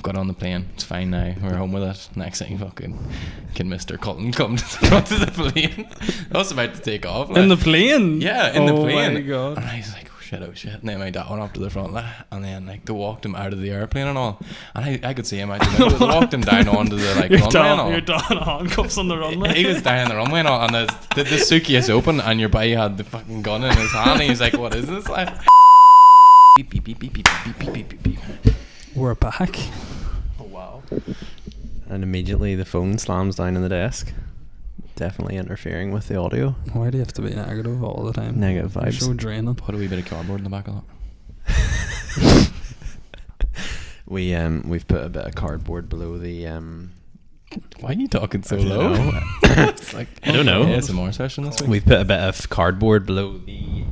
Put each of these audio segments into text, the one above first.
got on the plane. It's fine now. We're home with it. Next thing, fucking can Mr. Cullen come to the front of the plane. I was about to take off. Like, in the plane? Yeah, in the plane. Oh my god. And I was like, oh shit. And then my dad went up to the front, and then like they walked him out of the airplane and all. And I could see him out the window. They walked him down onto the like runway and all. You're down handcuffs on the runway. He was down on the runway and all, and the suitcase open, and your boy had the fucking gun in his hand, and he was like, what is this? Like, beep, beep, beep, beep, beep, beep, beep, beep, beep, beep. We're back. Oh wow. And immediately the phone slams down on the desk, definitely interfering with the audio. Why do you have to be negative all the time? Negative You're vibes. so draining. Put a wee bit of cardboard in the back of that. We've put a bit of cardboard below the Why are you talking so I don't low? know. It's like, I don't know. Yeah, some more session this week. We've put a bit of cardboard below the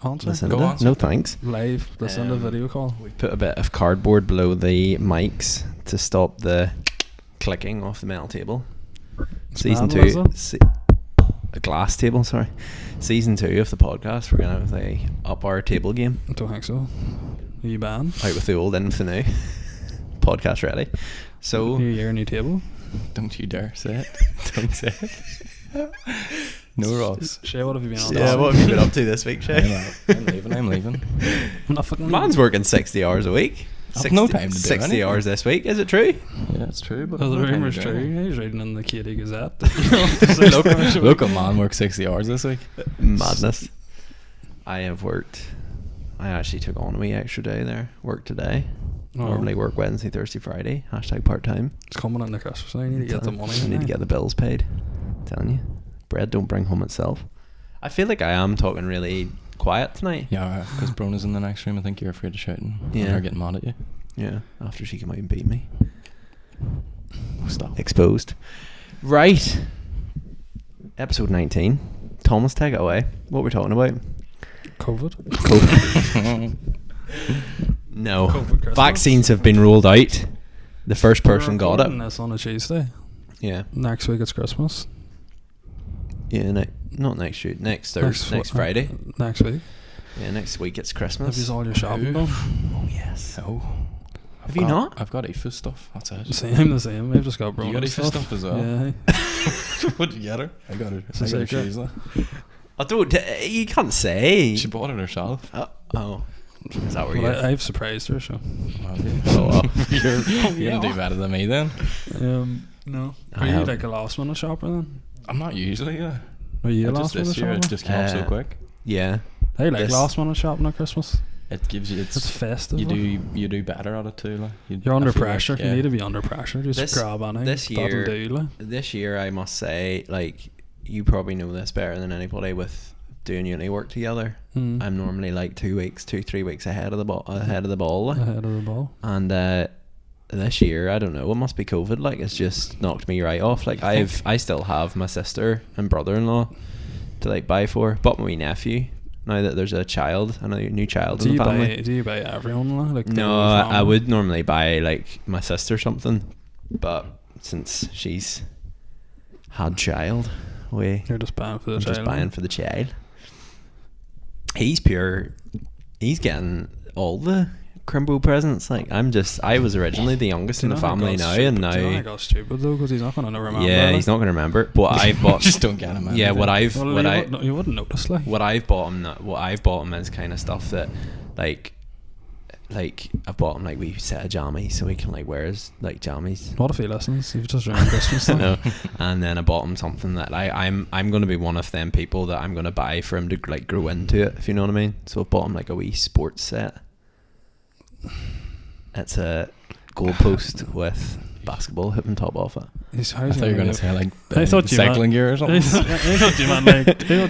Answer. listen Go to on, no thanks. Live. Listen to video call. We put a bit of cardboard below the mics to stop the clicking off the metal table. Season metal, is 2 it? a glass table, sorry. Season 2 of the podcast, we're gonna have the up our table game. I don't think so. Are you banned? Out with the old, in with the new. Podcast ready. So New year, new table. Don't you dare say it. Don't say it. No, Ross. Shay, what have you been on? yeah, what have you been up to this week, Shay? I'm leaving. I'm not fucking Man's working 60 hours a week. I've no time to do 60 anything. hours this week. Is it true? Yeah, it's true. But Oh, the no time rumour's to do true. anything. He's reading in the Katy Gazette. Local man worked 60 hours this week. Madness. I actually took on a wee extra day there. Work today. Oh. Normally work Wednesday, Thursday, Friday. #, part-time. It's coming in the Christmas now. You need to get the money. I need to get the bills paid. I'm telling you. Bread don't bring home itself. I feel like I am talking really quiet tonight. Yeah, because Brona's in the next room. I think you're afraid of shouting. Yeah. They're getting mad at you. Yeah. After she came out and beat me. Stop. Exposed. Right. Episode 19. Thomas, take it away. What we're talking about? COVID. No. COVID Christmas. Vaccines have been rolled out. The first person got Recording it. this on a Tuesday. Yeah. Next week it's Christmas. Yeah, not next Tuesday. Next Thursday. Next Friday. Next week. Yeah, next week it's Have Christmas. you all your shopping done? Oh, yes. Oh. Have you not? I've got AFIS stuff. That's it. The same. We've just got You got AFIS stuff as well? Yeah. What did you get her? I got her. It's a I got her secret. shoes. Like. I don't. You can't say. She bought it herself. Oh. Is that where Well, you? I've surprised her, so. Oh, well. You're gonna do better than me then. No. I Are you have- like a last minute shopper then? I'm not usually. Are you a Just last minute this year shopper? it just came up so Uh, quick. Yeah. I like this- last minute shopping at Christmas. It gives you. It's It's festive. you do better at it too. Like You're under I feel like, pressure. yeah. You need to be under pressure. Just This- grab on it. this year- That'll do, like. This year, I must say, like, you probably know this better than anybody with doing uni work together. Mm. I'm normally like 3 weeks ahead of the ball. like. Ahead of the ball. And this year, I don't know, it must be COVID. Like, it's just knocked me right off. Like, I still have my sister and brother-in-law to like buy for. Bought my wee nephew. Now that there's a child, another new child Do in you the family. buy everyone like the No, whole I family? would normally buy like my sister something, but since she's had child, You're just buying for the I'm child. just buying for the child. He's getting all the Crimbo presents. Like, I was originally the youngest in the family now, and now, I got stupid though, because he's not going to remember. yeah, he's not going to remember. But I've bought, Just don't get him. yeah, what I've you wouldn't notice, like. what I've bought him is kind of stuff that, like I've bought him like we set of jammies so he can like wear his like jammies. What if he listens? You've just ruined Christmas. Then. No. And then I bought him something that I'm going to be one of them people that I'm going to buy for him to like grow into it, if you know what I mean. So I bought him like a wee sports set. It's a goalpost with basketball hoop and top off it. I thought you were going to say like I thought you cycling gear or I something. thought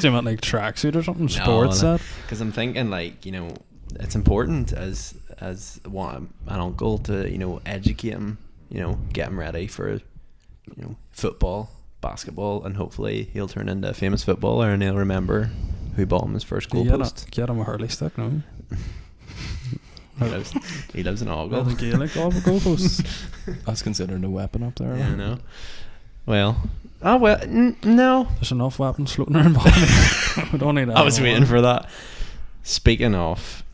you meant like tracksuit or something. Sports set. Because I'm thinking like, you know, it's important as an uncle to, you know, educate him, you know, get him ready for, you know, football, basketball, and hopefully he'll turn into a famous footballer and he'll remember who bought him his first goalpost. Get him a hurley stick, no? He lives in Well, Ogle. the Gaelic goalposts. That's considered a weapon up there. Yeah, I know. Well, no. There's enough weapons floating around body. We don't need that. I was waiting for that. Speaking of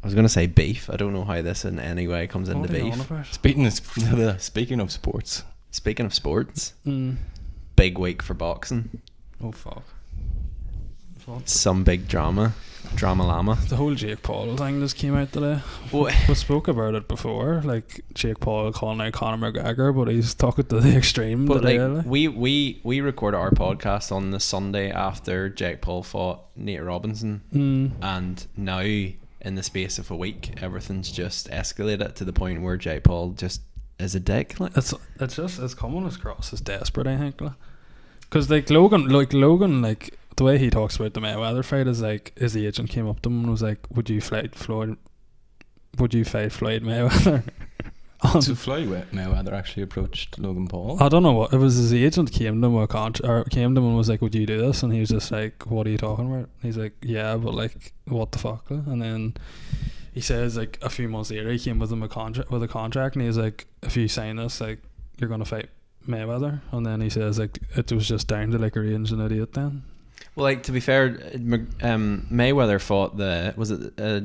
I was going to say beef. I don't know how this in any way comes into What are you beef. on about? Speaking of sports, Speaking of sports, Mm. big week for boxing. Oh fuck. What? Some big drama llama. The whole Jake Paul thing just came out today. What? We spoke about it before, like Jake Paul calling out Conor McGregor, but he's talking to the extreme But today. like we recorded our podcast on the Sunday after Jake Paul fought Nate Robinson, and now in the space of a week, everything's just escalated to the point where Jake Paul just is a dick. Like. It's coming across as desperate, I think, because Logan, the way he talks about the Mayweather fight is like his agent came up to him and was like, would you fight Floyd Mayweather? So Floyd Mayweather actually approached Logan Paul. I don't know what it was. His agent came to him and was like, would you do this? And he was just like, what are you talking about? And he's like, yeah, but like, what the fuck? And then he says like a few months later he came with him a contract and he's like, if you sign this, like, you're gonna fight Mayweather. And then he says like it was just down to like arrange an idiot then. Well, like, to be fair, Mayweather fought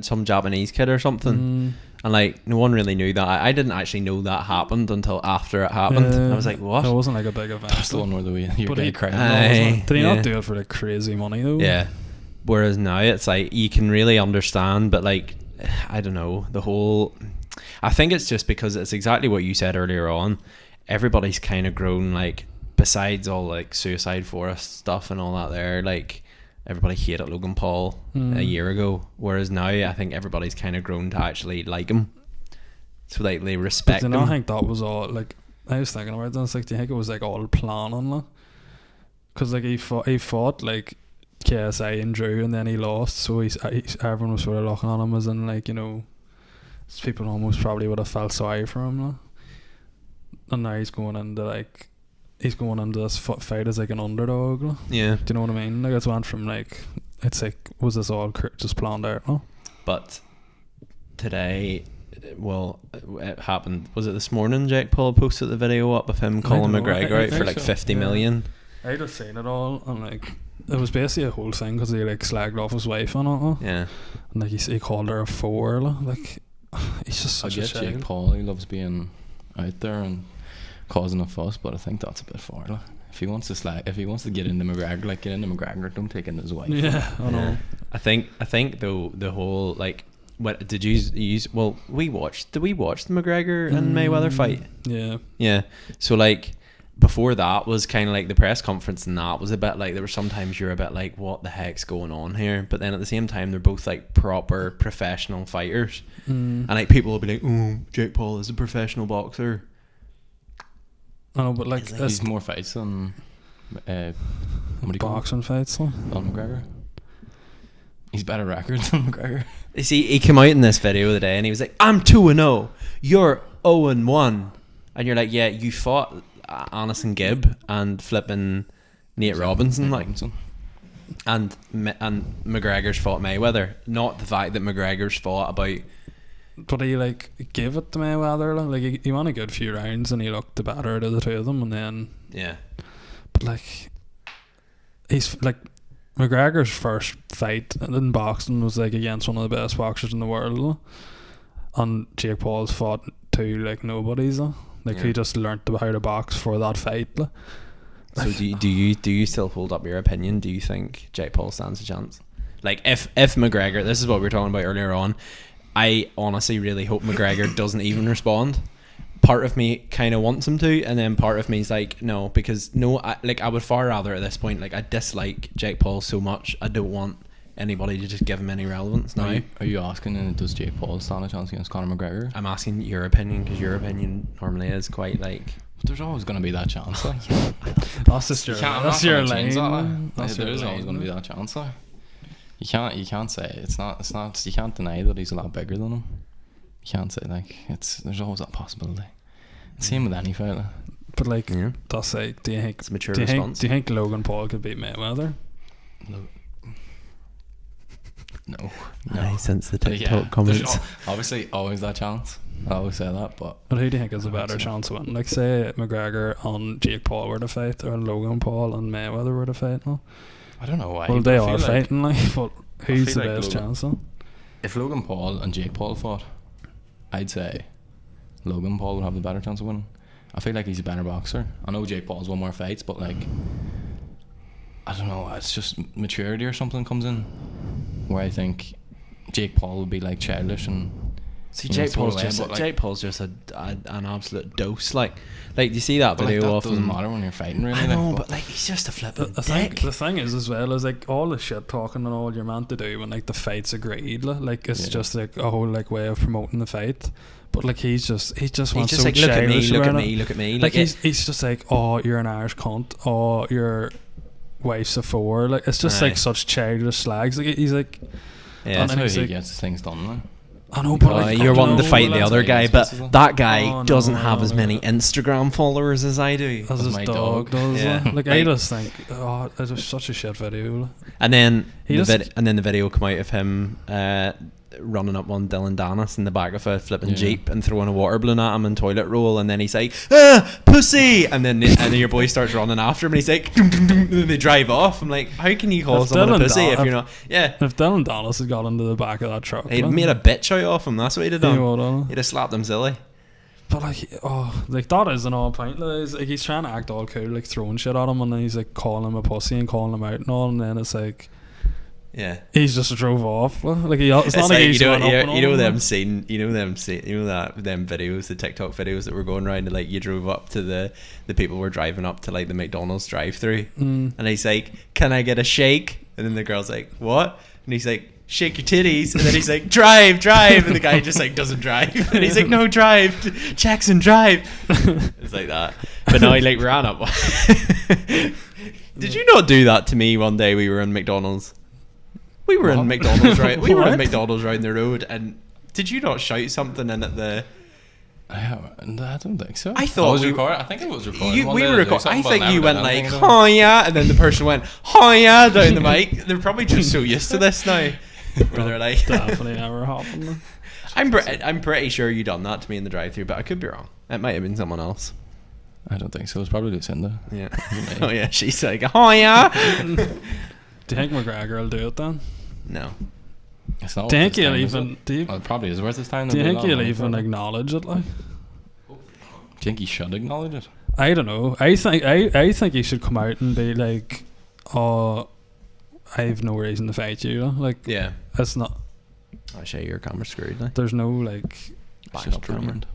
some Japanese kid or something, and like no one really knew that. I didn't actually know that happened until after it happened. I was like, what? It wasn't like a big event. That's the one where your guy cried. Did he not do it for like crazy money though? Yeah. Whereas now it's like you can really understand, but like I don't know, the whole. I think it's just because it's exactly what you said earlier on. Everybody's kind of grown, like, besides all like Suicide Forest stuff and all that there, like everybody hated Logan Paul a year ago, whereas now I think everybody's kind of grown to actually like him, so like they respect him. I think that was all, like, I was thinking about this, like, do you think it was like all planning, like? Because like he fought like KSI and Drew, and then he lost, so everyone was sort of looking on him as in, like, you know, people almost probably would have felt sorry for him, like. And now he's going into this fight as like an underdog, like. Yeah. Do you know what I mean? Like, it's went from like, it's like, was this all just planned out, no? But today, well, it happened, was it this morning Jake Paul posted the video up of him calling McGregor out for like 50 million? I just seen it all, and like, it was basically a whole thing because he like slagged off his wife on it, like. Yeah. And like he called her a four, like he's just such a shit. Jake Paul, he loves being out there and causing a fuss, but I think that's a bit far, like. If he wants to get into McGregor, like, get into McGregor, don't take in his wife. Yeah, I know. I think though the whole, like, what did you use? Well, did we watch the McGregor and Mayweather fight? Yeah. So like before that was kind of like the press conference, and that was a bit like, there were sometimes you're a bit like, what the heck's going on here? But then at the same time, they're both like proper professional fighters, and like people will be like, oh, Jake Paul is a professional boxer. I know, but like he's more fights than boxing fights, than McGregor. He's better record than McGregor. You see, he came out in this video today and he was like, I'm 2-0, you're 0-1, and you're like, yeah, you fought Anderson Gibb and flipping Nate Robinson, like, and McGregor's fought Mayweather. Not the fact that McGregor's fought about. But he like gave it to Mayweather, like he won a good few rounds and he looked the better out of the two of them, and then but like he's like, McGregor's first fight in boxing was like against one of the best boxers in the world, and Jake Paul's fought two like nobodies, like he just learnt how to box for that fight. So do you still hold up your opinion? Do you think Jake Paul stands a chance? Like if McGregor, this is what we were talking about earlier on, I honestly really hope McGregor doesn't even respond. Part of me kind of wants him to, and then part of me is like, no, because I would far rather at this point, like, I dislike Jake Paul so much, I don't want anybody to just give him any relevance now. Are you asking, does Jake Paul stand a chance against Conor McGregor? I'm asking your opinion, because your opinion normally is quite like... There's always going to be that chance, like. That's your lane. There is always going to be that chance, like. You can't say it's not. You can't deny that he's a lot bigger than him. You can't say, like, there's always that possibility. Same with any fight. But like, that's like, do you think it's a mature response? Do you think Logan Paul could beat Mayweather? No. Since the TikTok comments, obviously always that chance. I always say that, but who do you think has a better chance of winning? Like, say McGregor and Jake Paul were to fight, or Logan Paul and Mayweather were to fight. No, I don't know why. Well, they are fighting, like, but who's the best chance? if Logan Paul and Jake Paul fought, I'd say Logan Paul would have the better chance of winning. I feel like he's a better boxer. I know Jake Paul's won more fights, but like, I don't know, it's just maturity or something comes in where I think Jake Paul would be like childish and see Jake Paul's just an absolute dose. Like do you see that video like, of that doesn't him? matter when you're fighting, really. I know, but like he's just a flipping dick. The thing is as well is like all the shit talking and all you're meant to do when like the fight's agreed, like it's just like a whole like way of promoting the fight. But like he just wants just so like look at me, childish look at me. Like he's just like, oh, you're an Irish cunt, oh, your wife's a four. Like it's just like such childish slags. Like he's like, yeah, that's how he gets things done. Like. I know, but like, you're wanting to fight the other guy, but that guy doesn't have as many yeah. Instagram followers as I do. As his dog does. Yeah. Like I just think, oh, it was such a shit video. And then the video come out of him running up on Dylan Dennis in the back of a flipping Jeep and throwing a water balloon at him in toilet roll, and then he's like, pussy, and then your boy starts running after him and he's like, dum, dum, dum, and then they drive off. I'm like, how can you call someone a pussy if you're not? Yeah, if Dylan Dennis had got into the back of that truck, he'd made a bitch out of him. That's what he'd have done. He'd have slapped him silly. But like that is an all point. Like he's trying to act all cool, like throwing shit at him, and then he's like calling him a pussy and calling him out and all, and then it's like, yeah, he's just drove off. Like it's not like he's them videos, the TikTok videos that were going around, like you drove up to the people were driving up to like the McDonald's drive-through, and he's like, can I get a shake? And then the girl's like, what? And he's like, shake your titties. And then he's like, drive, and the guy just like doesn't drive, and he's like, no, drive, Jackson, drive. It's like that. But no, he like ran up. Did you not do that to me one day? We were in McDonald's. We were in McDonald's, right? We were in McDonald's round the road, and did you not shout something in at the? I don't think so. I thought I think it was recording. We were recording. I think you went like, "Oh yeah," and then the person went, "Oh yeah," down the mic. They're probably just so used to this now, where they're like, definitely never happened. I'm pretty sure you done that to me in the drive-thru, but I could be wrong. It might have been someone else. I don't think so. It was probably Lucinda. Yeah. Oh yeah, she's like, "Oh yeah." Do you think McGregor will do it then? No. It's not. Do you think he'll even? Well, it probably is worth his time. Do you think he'll even acknowledge it? Like, do you think he should acknowledge it? I don't know. I think he should come out and be like, "Oh, I have no reason to fight you." Like, yeah, it's not. I show your camera screwed. Like. There's no like. Back up down,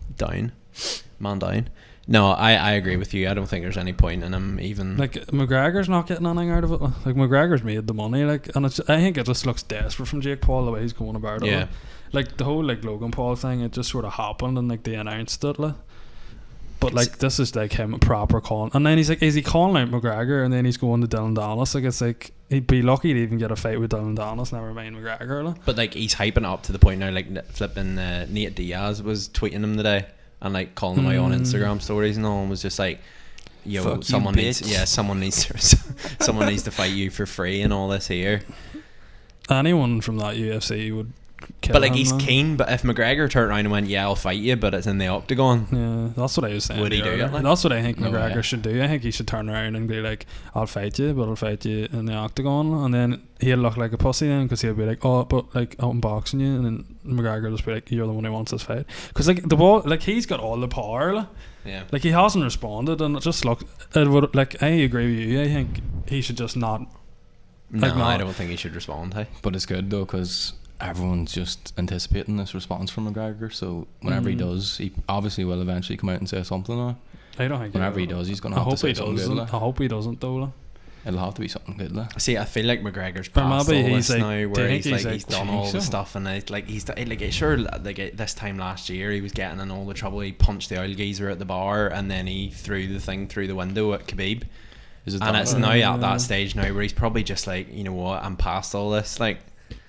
man down. No, I agree with you. I don't think there's any point in him even. Like McGregor's not getting anything out of it. Like McGregor's made the money. Like, and I think it just looks desperate from Jake Paul the way he's going about it. Yeah. Like the whole like Logan Paul thing, it just sort of happened and like they announced it. Like. But like this is like him proper calling, and then he's like, is he calling out McGregor, and then he's going to Dylan Dennis? Like it's like he'd be lucky to even get a fight with Dylan Dennis, never mind McGregor. Like. But like he's hyping up to the point now, like flipping Nate Diaz was tweeting him today. And like calling them out on Instagram stories and all, and was just like, "Yo, fuck someone you, needs, someone needs to fight you for free and all this here." Anyone from that UFC would. But like he's keen. But if McGregor turned around and went, "Yeah, I'll fight you," but it's in the octagon. Yeah, that's what I was saying. Would he do it? Like? That's what I think McGregor should do. I think he should turn around and be like, "I'll fight you, but I'll fight you in the octagon," and then he'll look like a pussy then because he'll be like, "Oh, but like I'm boxing you," and then McGregor will just be like, "You're the one who wants this fight," because like the ball, like he's got all the power. Like. Yeah. Like he hasn't responded, and it just look. It would like I agree with you. I think he should just not. No, I don't think he should respond. Hey, but it's good though because everyone's just anticipating this response from McGregor. So whenever he does, he obviously will eventually come out and say something. I don't think. Whenever he does, he's gonna have to say something good. I hope he doesn't though. Like. It'll have to be something good. Like. See, I feel like McGregor's past all this like, now, where he's like done all the stuff, and he's sure like this time last year he was getting in all the trouble. He punched the oil geezer at the bar, and then he threw the thing through the window at Khabib. And it's now at that stage now where he's probably just like, you know what, I'm past all this. Like,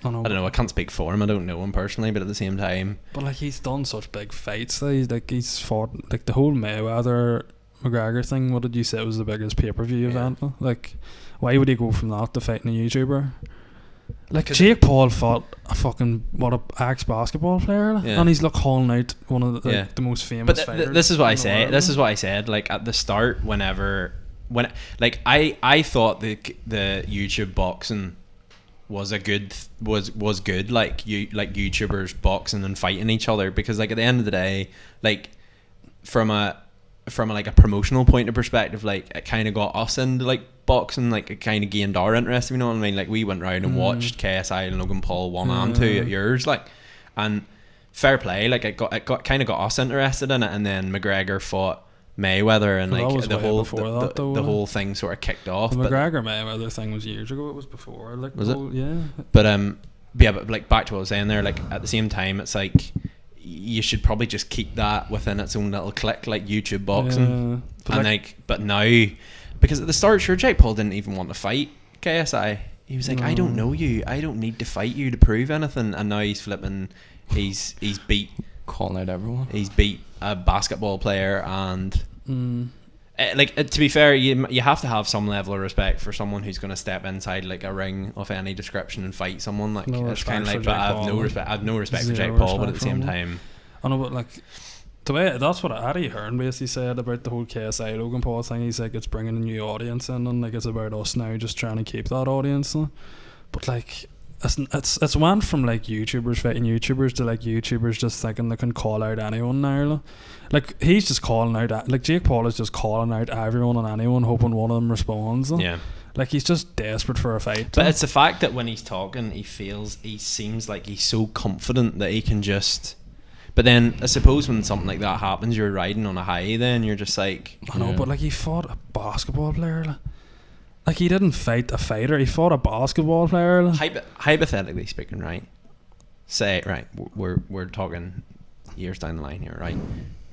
I don't know. I can't speak for him. I don't know him personally, but at the same time, but like he's done such big fights. He's fought like the whole Mayweather McGregor thing. What did you say it was the biggest pay-per-view event? Like, why would he go from that to fighting a YouTuber? Like Jake Paul fought a fucking ex-basketball player, and he's like calling out one of the, the most famous. But fighters this is what I say. This is what I said. Like at the start, when I thought the YouTube boxing was good like YouTubers boxing and fighting each other, because like at the end of the day, like from a like a promotional point of perspective, like it kind of got us into like boxing, like it kind of gained our interest, you know what I mean? Like we went round and watched KSI and Logan Paul 1 and 2 at yours, like, and fair play, like it got kind of got us interested in it. And then McGregor fought Mayweather, and like the whole thing sort of kicked off. The McGregor Mayweather thing was years ago. It was before, like, was it? Yeah. But like back to what I was saying there, like at the same time, it's like you should probably just keep that within its own little clique, like YouTube boxing. But now, because at the start, sure, Jake Paul didn't even want to fight KSI. He was like, I don't know you, I don't need to fight you to prove anything. And now he's flipping, he's beat, calling out everyone. He's beat a basketball player, and to be fair, you have to have some level of respect for someone who's going to step inside like a ring of any description and fight someone. Like it's kind of like, but I have no respect for Jake Paul, but at the same time, I know, but like the way, that's what Eddie Hearn basically said about the whole KSI Logan Paul thing. He's like, it's bringing a new audience in, and like it's about us now just trying to keep that audience. But like it's went from like YouTubers fighting YouTubers to like YouTubers just thinking they can call out anyone now. Like he's just calling out, like Jake Paul is just calling out everyone and anyone, hoping one of them responds. Yeah, like he's just desperate for a fight. But it's the fact that when he's talking, he seems like he's so confident that he can just. But then I suppose when something like that happens, you're riding on a high. Then you're just like, I know, but like he fought a basketball player. Like he didn't fight a fighter, he fought a basketball player. Hypothetically speaking, right? Say, right, we're talking years down the line here, right?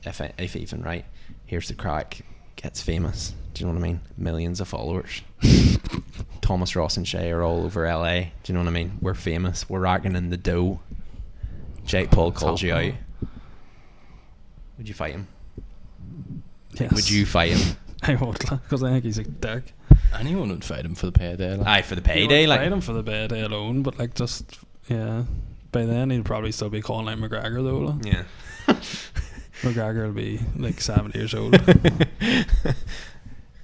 If even, right? Here's the Craic, gets famous. Do you know what I mean? Millions of followers. Thomas Ross and Shay are all over LA. Do you know what I mean? We're famous. We're racking in the dough. Jake Paul calls you out. Would you fight him? Yes. Would you fight him? I would, because I think he's a dick. Anyone would fight him for the payday. Like. Aye, for the payday. Like fight him for the payday alone, but like just, yeah. By then he'd probably still be calling out McGregor though. Like. Yeah. McGregor will be like 70 years old.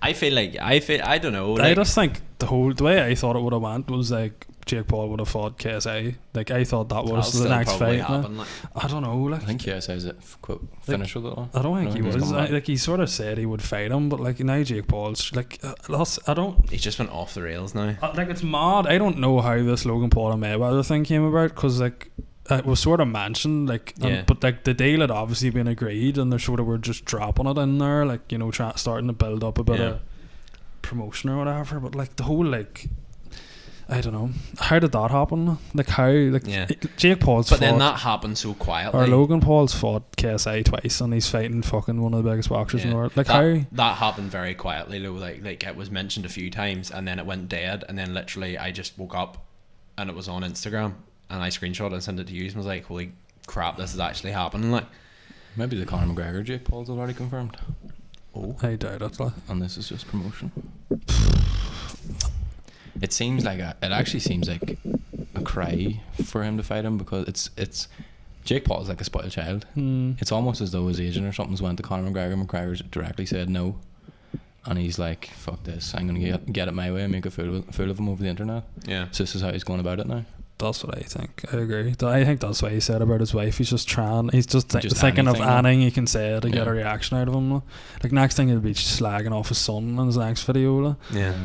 I don't know. Like, I just think the way I thought it would have went was like Jake Paul would have fought KSI. Like I thought that was the next fight. Happen, I don't know. Like I think KSI's it. Quote finish with it. I don't think he was. Like he sort of said he would fight him, but like now Jake Paul's like I don't. He's just went off the rails now. Like it's mad. I don't know how this Logan Paul and Mayweather thing came about, because like it was sort of mentioned, like, but like the deal had obviously been agreed, and they sort of were just dropping it in there, like, you know, starting to build up a bit of promotion or whatever. But like the whole, like, I don't know, how did that happen? Like how, like Jake Paul's but then that happened so quietly. Or Logan Paul's fought KSI twice, and he's fighting fucking one of the biggest boxers in the world. Like that happened very quietly though. Like it was mentioned a few times, and then it went dead, and then literally I just woke up and it was on Instagram, and I screenshot and sent it to you, and was like, holy crap, this is actually happening. Like maybe the Conor McGregor Jake Paul's already confirmed. Oh, I doubt it. And this is just promotion. It seems like it actually seems like a cry for him to fight him, because it's Jake Paul's like a spoiled child. It's almost as though his agent or something's went to Conor McGregor. McGregor's directly said no, and he's like, fuck this, I'm gonna get it my way and make a fool of him over the internet. Yeah, so this is how he's going about it now. That's what I think. I agree. I think that's what he said about his wife. He's just trying. He's just thinking of anything he can say to get a reaction out of him. Like next thing he'll be slagging off his son in his next video. Yeah.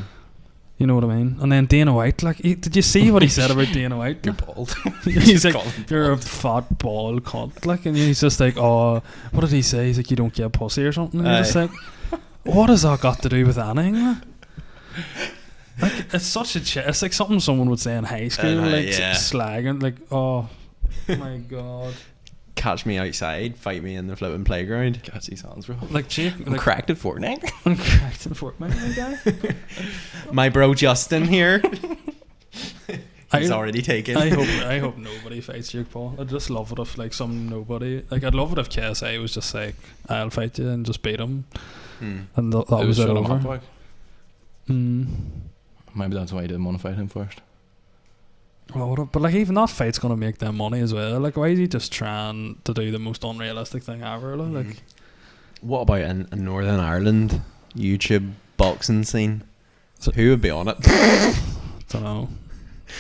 You know what I mean? And then Dana White, like, did you see what he said about Dana White? You're bald. He's like, you're a fat bald cunt. Like, and he's just like, oh, what did he say? He's like, you don't get pussy or something. And you're just like, what has that got to do with anything? Like, it's such a it's like something someone would say in high school, like slagging, like, oh my god. Catch me outside, fight me in the flipping playground. Catch these hands, bro. Like Jake, I'm cracked at Fortnite. I'm cracked at Fortnite, my guy. My bro Justin here. He's already taken. I hope nobody fights Jake Paul. I'd just love it if like some nobody. Like I'd love it if KSI was just like, I'll fight you and just beat him, and that was it over. Maybe that's why I didn't want to fight him first. Well, but like even that fight's gonna make them money as well. Like why is he just trying to do the most unrealistic thing ever? Like, what about in Northern Ireland YouTube boxing scene? Who would be on it? Don't know.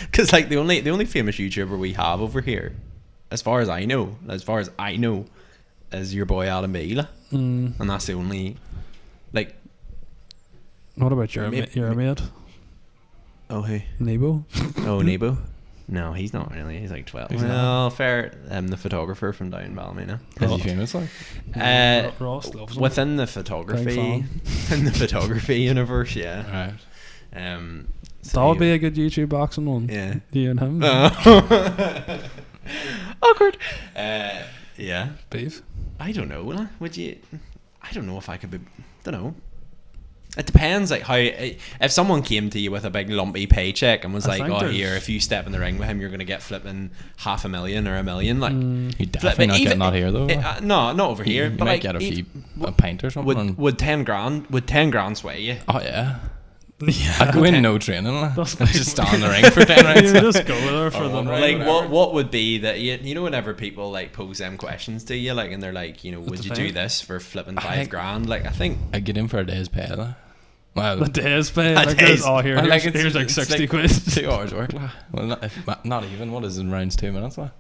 Because like the only famous YouTuber we have over here, as far as I know, is your boy Adam Beale, and that's the only. Like, what about your mate? Oh, who? Nebo. Oh, Nebo. No, he's not really. He's like 12. Well, fair. The photographer from down Ballymena. Is he famous like? Ross loves him. Within the photography universe, yeah. Right. That would be a good YouTube boxing one. Yeah. You and him. Awkward. Yeah. Beef. I don't know. Would you? I don't know if I could be. Don't know. It depends, like how if someone came to you with a big lumpy paycheck and was like, "Oh, here, if you step in the ring with him, you're going to get flipping $500,000 or $1 million." Like, you definitely not getting that here though. No, not over here. You but might like, get a pint or something. Would 10 grand? Would 10 grand sway you? Oh yeah. Yeah. I go in no training, and just stand in the ring for 10 rounds. You just go there for the like what would be that you know whenever people like pose them questions to you, like, and they're like, you know, would you do this for flipping $5,000? Like, I think I get in for a day's pay. Like. Well, a day's pay. Like, here's like 60 quid. 2 hours work. Like. Well, not even. What is it? Rounds 2 minutes. Like.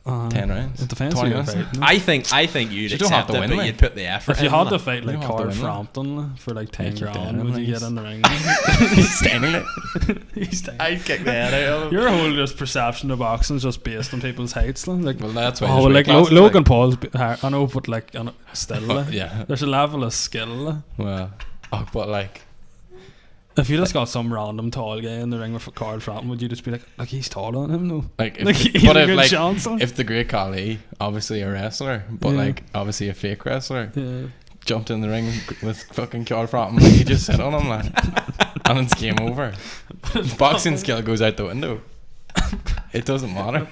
10 rounds. It depends 20 who you're minutes. fighting. I think you'd You don't have accept to it, win, but like. you'd put the effort If you in. had to fight You like don't have to Card win, Frampton for like 10 kick the head grand, in, would you like. get in the ring? He's standing there. He's standing. I'd kick the head out of him. Your whole just perception of boxing is just based on people's heights. Like, Well, that's why. oh, well, like Logan Paul's. I know, but like, still, like, yeah. there's a level of skill. Like. Well, but like. If you just got some random tall guy in the ring with Card Frampton, would you just be like he's taller than him? No. Like, He's but a if good like chance, like. if the Great Khali, obviously a wrestler, but Yeah. like obviously a fake wrestler, Yeah. jumped in the ring with fucking Card Frampton, like, he just sit on him, like, and it's game over. Boxing skill goes out the window. It doesn't matter.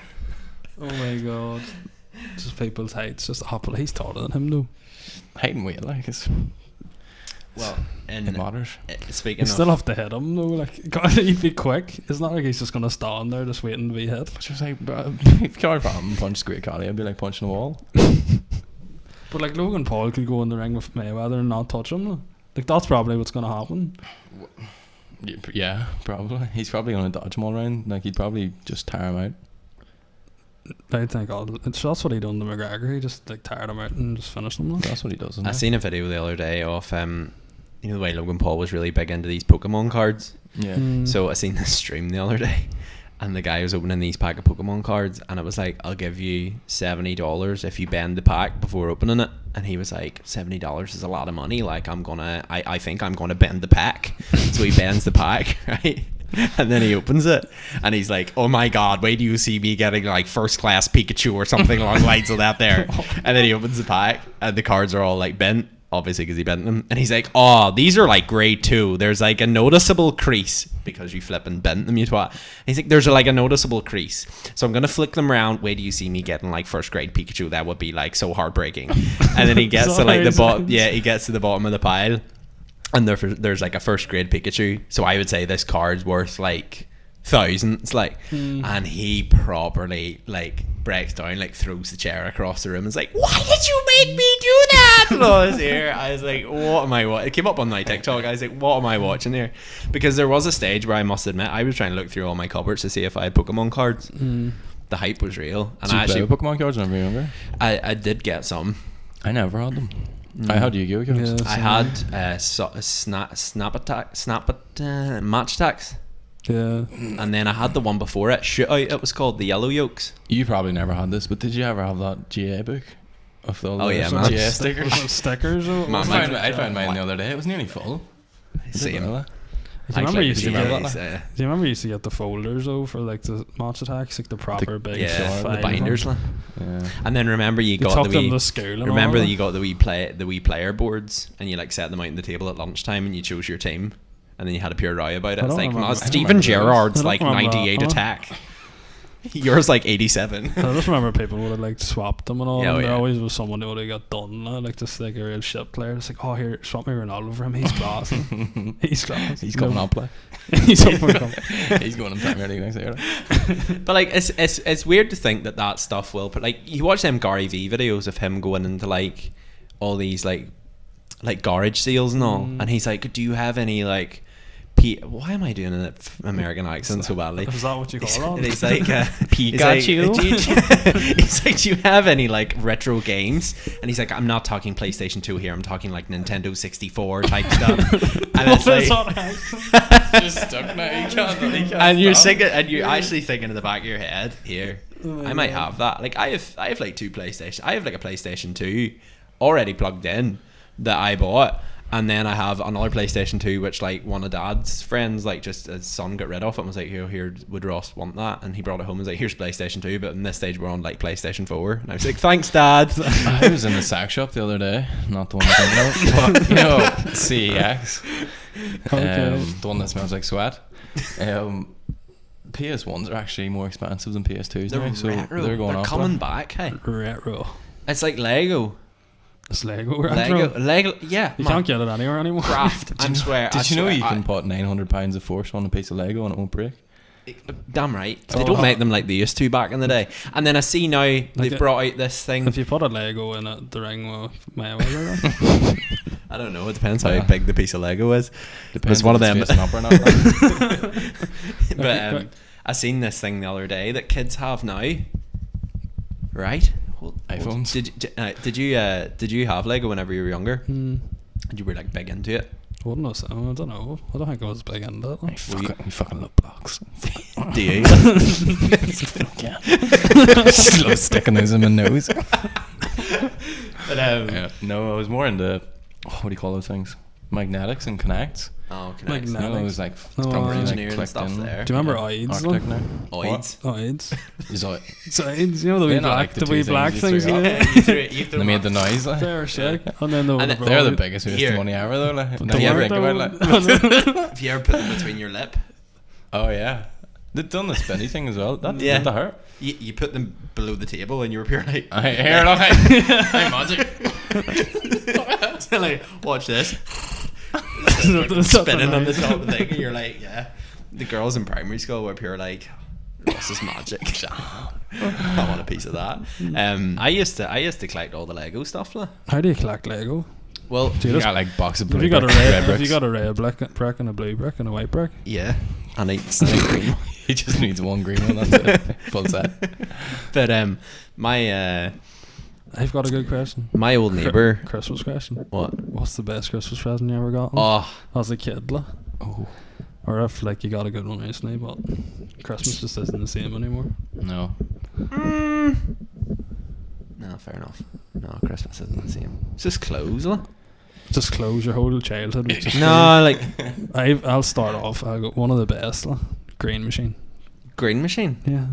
Oh my god. Just people's heights. Just but he's taller than him, though. Height and weight, like, Well, it and matters. speaking You of, still have to hit him, though. Like, God, he'd be quick. It's not like he's just gonna stand there just waiting to be hit. It's just like, if Card Frampton punched Great Khali, I'd be like punching a wall. But like Logan Paul could go in the ring with Mayweather and not touch him. Though. Like that's probably what's gonna happen. Yeah, probably. He's probably gonna dodge him all around. Like, he'd probably just tire him out. I think that's what he done to McGregor. He just like tired him out and just finished him. Like. That's what he does. I seen a video the other day of you know the way Logan Paul was really big into these Pokemon cards. Yeah. So I seen this stream the other day, and the guy was opening these pack of Pokemon cards, and it was like, I'll give you $70 if you bend the pack before opening it. And he was like, $70 is a lot of money. Like, I think I'm gonna bend the pack. So he bends the pack, right? And then he opens it, and he's like, oh my god, wait do you see me getting like first class Pikachu or something along the lines of that there. And then he opens the pack, and the cards are all like bent, obviously because he bent them, and he's like, oh, these are like grade 2, there's like a noticeable crease because you flipping bent them, you twat. And he's like, there's like a noticeable crease, so I'm gonna flick them around. Wait do you see me getting like first grade Pikachu? That would be like so heartbreaking. And then he gets to like the bottom, he gets to the bottom of the pile, and there's like a first grade Pikachu. So I would say this card's worth like thousands, like, and he properly like breaks down, like throws the chair across the room and is like, why did you make me do that? And I was here, I was like, what am I watching? It came up on my TikTok. I was like, what am I watching here? Because there was a stage where I must admit I was trying to look through all my cupboards to see if I had Pokemon cards. The hype was real, and Did I you play actually with Pokemon cards whenever you were younger? I did get some. I never had them. I had Yu-Gi-Oh cards. Yeah. I had Match Attacks. Yeah. And then I had the one before it, Shootout, it was called, the Yellow Yolks. You probably never had this, but did you ever have that GA book of all the man. GA stickers? Stickers. Or Man, I found mine the other day. It was nearly full. Same. Do you remember you used to remember get? that? Do you remember you used to get the folders though for like the Match Attacks, like the proper big Yeah, five the binders. of Yeah. And then remember you got took the them wee, to school and remember all that you got the wee player boards, and you like set them out on the table at lunchtime, and you chose your team, and then you had a pure row about it. I It's don't like, remember- no, I don't Steven remember those. Gerrard's I don't like remember 98 that. attack. Yours like 87. I just remember people would have like swapped them and all. Yeah, and oh, there yeah. always was someone who would have got done, like just like a real shit player. It's like, oh here, swap me Ronaldo for him. He's class. He's class. He's coming up play. He's up and coming. He's going in Premier League next year. But like it's weird to think that stuff will, but like you watch them Gary V videos of him going into like all these like garage sales and all, and he's like, do you have any like Why am I doing an American accent so badly? Is that what you call it? He's like, Pikachu. He's like, do you have any like retro games? And he's like, I'm not talking PlayStation 2 here. I'm talking like Nintendo 64 type stuff. And it's like, just stuck now. You can't and you're thinking, and you're actually thinking in the back of your head, here, I might have that. Like I have like 2 PlayStation. I have like a PlayStation 2 already plugged in that I bought. And then I have another PlayStation 2, which like one of Dad's friends, like just his son got rid of it and was like, here, would Ross want that? And he brought it home and was like, here's PlayStation 2, but in this stage we're on like PlayStation 4. And I was like, thanks, Dad. I was in the sack shop the other day, not the one I'm thinking of, but you know, CEX, the one that smells like sweat. PS1s are actually more expensive than PS2s now, so they're going off. Coming back, hey. Retro. It's like Lego. It's Lego retro. Lego, yeah. You can't get it anywhere anymore. Craft, I swear. Did you know you can put 900 pounds of force on a piece of Lego and it won't break? Damn right. They don't make them like they used to back in the day. And then I see now they've brought out this thing. If you put a Lego in it, the ring will Mayweather. I don't know. It depends how big the piece of Lego is. Depends it's one of them. Up or not. But I seen this thing the other day that kids have now. Right. iPhones. Did you have Lego whenever you were younger? And you were like big into it? Wouldn't I say? I don't know. I don't think I was big into it. You fucking love blocks. Do you? Yeah. Just love sticking those in my nose. But, no, I was more into what do you call those things? Magnetics and connects. Oh, connects. No, it was like engineering and stuff there. Do you remember Oids? Oids. Oids. You know the wee black, the wee black things. They made the noise. Like. They're shit. And then they're the biggest waste of money ever, though. Like, have you ever put them between your lip? Oh yeah, they've done the spinny thing as well. That hurt. You put them below the table and you were pure like, here, look, hey, magic. So like, watch this. Spinning on the top of the thing, and you're like, yeah. The girls in primary school were pure like, this is magic. I want a piece of that. I used to collect all the Lego stuff. How do you collect Lego? Well, you got like box of blue. Have you got a red brick and a blue brick and a white brick? Yeah, and green. He just needs one green one. That's it. Full set. But I've got a good question. My old neighbour. Christmas question. What? What's the best Christmas present you ever got? As a kid, Oh. Or if like you got a good one recently, but Christmas just isn't the same anymore. No. No, fair enough. No, Christmas isn't the same. It's just clothes, Just close your whole childhood. No, like I'll start off. I got one of the best. Green machine. Green machine. Yeah.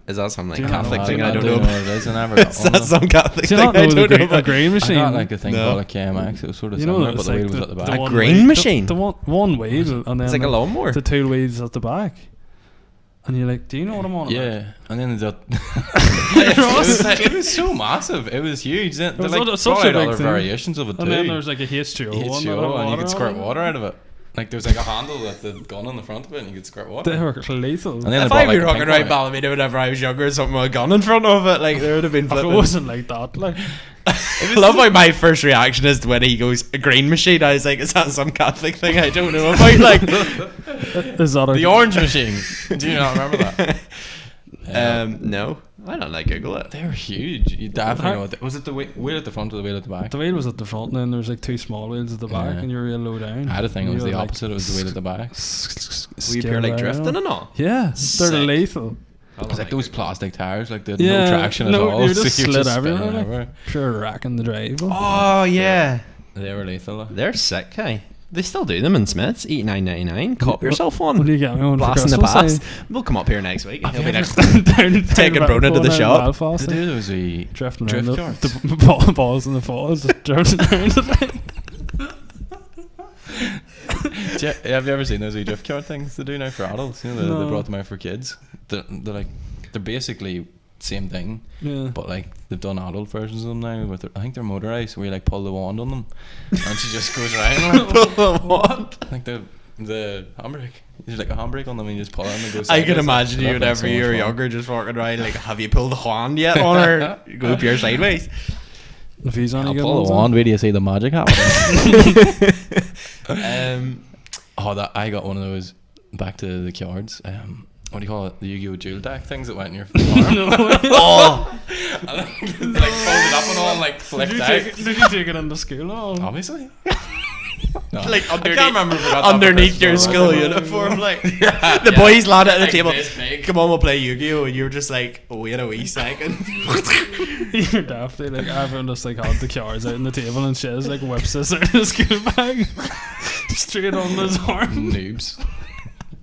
Is that some like Catholic thing I don't know? What it is. I never got is that some Catholic thing I don't know about? A green machine. I got like a thing called a KMX. It was sort of similar, but the wheel was at the back. A green machine. The one wheel, and then it's like a lawnmower. The 2 wheels at the back. And you're like, do you know what I'm on about? Yeah, and then it was so massive. It was huge. They like such a big other thing. variations of it too. And then there's like a H2O one, and you could squirt water out of it. Like there was like a handle with the gun on the front of it, and you could squirt water. They were lethal. And then if I were walking around Ballymena whenever I was younger, something with a gun in front of it, like there would have been. It wasn't like that. Like I love how my first reaction is when he goes a green machine. I was like, is that some Catholic thing I don't know about? Like, is that the orange machine? Do you not remember that? No, I don't like Google it. They were huge. You definitely know what was it the wheel at the front or the wheel at the back? The wheel was at the front, and then there's like 2 small wheels at the back, and you're real low down. I had a thing. It was the opposite. It was the wheel at the back. Were you pure like drifting and all? Yeah, they're lethal. It was like those plastic tires, like they had no traction at all. You just slid everywhere. Everywhere. Pure racking the drive. Oh yeah, they were lethal. They're sick, hey. They still do them in Smiths. $89.99. Cop yourself one. What do you get me on? Blast in the past. We'll come up here next week. He'll be next taking Broden to the shop. They do those wee drift carts. The balls in the falls. Drifting around the Have you ever seen those wee drift cart things they do now for adults? You know, they brought them out for kids. They're basically same thing, but like they've done adult versions of them now. I think they're motorized, where you like pull the wand on them, and she just goes around. Pull the wand. Like the handbrake. There's like a handbrake on them, and you just pull it and it goes. I can imagine you whenever you were younger, just walking around like, have you pulled the wand yet on her? Go up here sideways. If he's on, I'll pull the wand. Where do you see the magic happen? Oh, that I got one of those. Back to the cards. What do you call it? The Yu-Gi-Oh! Duel deck things that went in your arm. Oh, And then it's like folded up and all, and like flipped out. Did you take it into school? Obviously. No. like I can't remember if I got that for underneath your Christmas or school whatever. uniform, like the boys landed at the Like table. this big. Come on, we'll play Yu-Gi-Oh! And you were just like, oh, wait a wee second. You're daftly like everyone just like had the cards out on the table and Shiz like whips this out of his school bag straight on his arm. Noobs.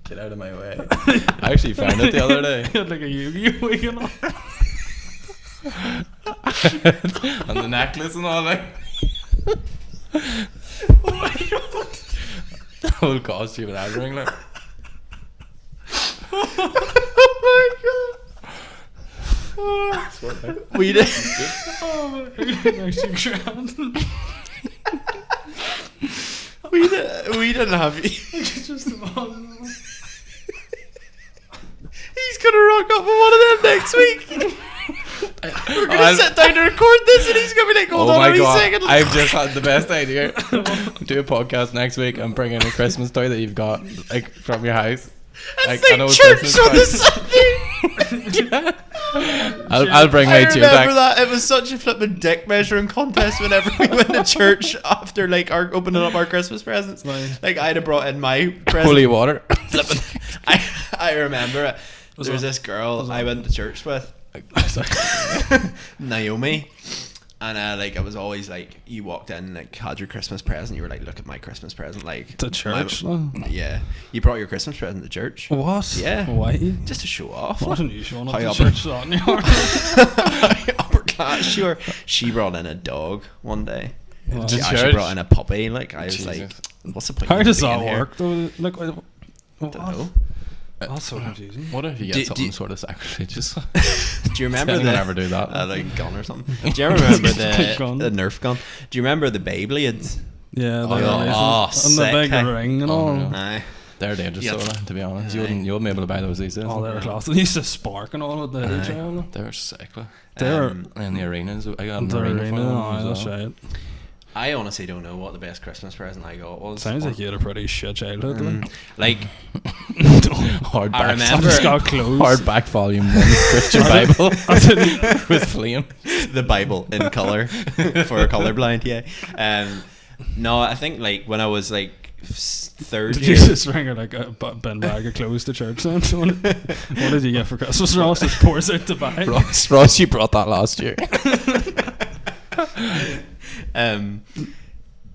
Get out of my way. I actually found it the other day. He had like a Yu-Gi-Oh! wig and all. And the necklace and all, like. Oh my god. The whole costume and everything, like. Oh my god. We did. Oh my actually grand. We didn't have. It's just impossible. He's gonna rock up with one of them next week. We're gonna sit down to record this, and he's gonna be like, "Hold Oh on my a wee god! second." I've just had the best idea. Do a podcast next week and bring in a Christmas toy that you've got like from your house. That's I like know it's church Christmas on the time. Sunday. I'll bring I my two remember back. that. It was such a flipping dick measuring contest whenever we went to church after like our opening up our Christmas presents. Nice. Like I'd have brought in my present. Holy water. I remember it. There was this girl I went to church with, Naomi, and like it was always like you walked in, like had your Christmas present, you were like, look at my Christmas present, like To church? yeah, you brought your Christmas present to church. What? Yeah. Why? Just to show off. What an usual How not upper- to church on your arm. Upper class, sure. She brought in a dog one day. What? She To actually church? brought in a puppy. Like I was Jesus. like, what's the point? How of does being that here? work though? Like, I don't know. That's so confusing. What if you get Do- something do- sort of sacrilegious? Do you remember Anyone the ever do that? like gun or something? Do you ever remember the Gun. Nerf gun? Do you remember the Beyblades? Yeah, Oh, they're yeah. amazing. Oh, And the sick, big hey. ring and all. Unreal. Aye. They're dangerous, Yeah. though, to be honest. Aye. You wouldn't be able to buy those these days. Oh, they're class. They used to spark and all with the Aye. trail. They're sick. Like. They're In the arenas, I got an the arena arena. for them Oh, as that's well. right. I honestly don't know what the best Christmas present I got was. Sounds like you had a pretty shit childhood. Like. Hardback. I I remember just got clothes. Hardback volume 1 Christian Bible with flame. the Bible in color for colorblind. Yeah. No, I think like when I was like third Did year. you just bring her like a bin bag of clothes to church then? What did you get for Christmas? Ross just pours out the bag. Ross, you brought that last year.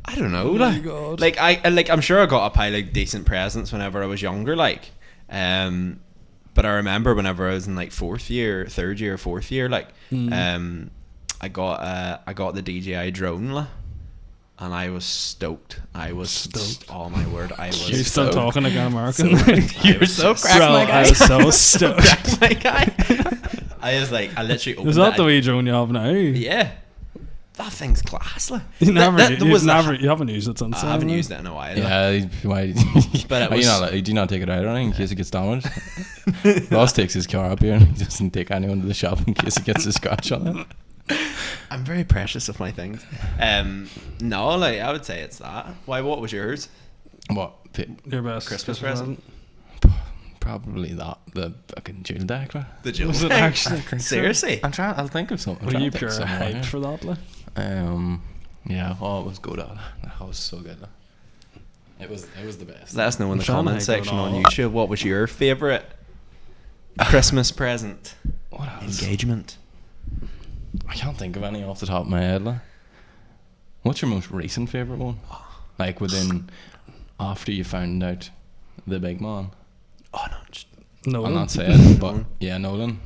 I don't know. Oh my like, God. like I'm sure I got a pile of decent presents whenever I was younger. Like, but I remember whenever I was in like third year, fourth year, like, I got the DJI drone. And I was stoked. Stoked. Oh my word! I was. You're still stoked. talking like an American. You're so cracked, Bro, my guy. I was so stoked. Crack my guy. I was like, I literally opened Is that it. the wee drone you have now? Yeah. That thing's class. Like. You You haven't used it since. I haven't then, used it in a while. Yeah, why? But it do was- you not take it out or anything in case it gets damaged? Ross takes his car up here and he doesn't take anyone to the shop in case it gets a scratch on it. I'm very precious of my things. No, like I would say it's that. Why? What was yours? What? Your best Christmas present? Probably that. The fucking jewel deck. Like. The jewel. Was it actually? Seriously? I'll think of something. Were you pure hyped for that? Like? Yeah. Oh, it was good. That was so good. Like. It was the best. Let us know in the I'm trying to comment think of section it on all. YouTube. What was your favourite Christmas present? What else? Engagement. I can't think of any off the top of my head. Like. What's your most recent favourite one? Like within after you found out the big man. Oh no. Just, No. I'm not saying, but yeah, Nolan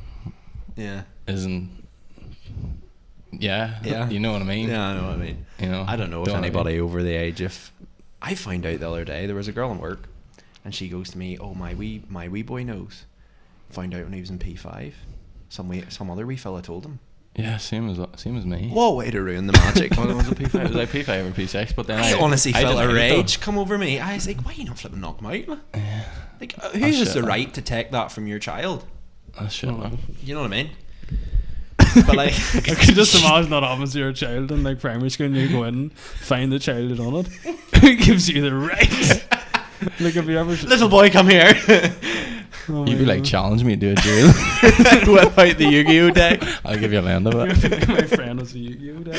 yeah. isn't. Yeah, Yeah. you know what I mean. Yeah, I know what I mean. You know, I don't know if anybody over the age of. I found out the other day there was a girl in work, and she goes to me, "Oh my wee boy knows." Found out when he was in P5. Some other wee fella told him. Yeah, same as me. What way to ruin the magic? Well, was it P5? It was like P5 or P6, but then I honestly felt a denied it, though. rage come over me. I was like, "Why you not flipping knock him out?" Yeah, Like, who has shit, the man. right to take that from your child? that's shit. Man. You know what I mean? But like, I could just imagine that happens to your child in like primary school and you go in, find the child who's on it. Who gives you the right Like, have you ever... Little boy, come here. Oh You'd my be like, God. challenge me to a duel. Whip out the Yu-Gi-Oh deck. I'll give you a land of it. My friend was a Yu-Gi-Oh day.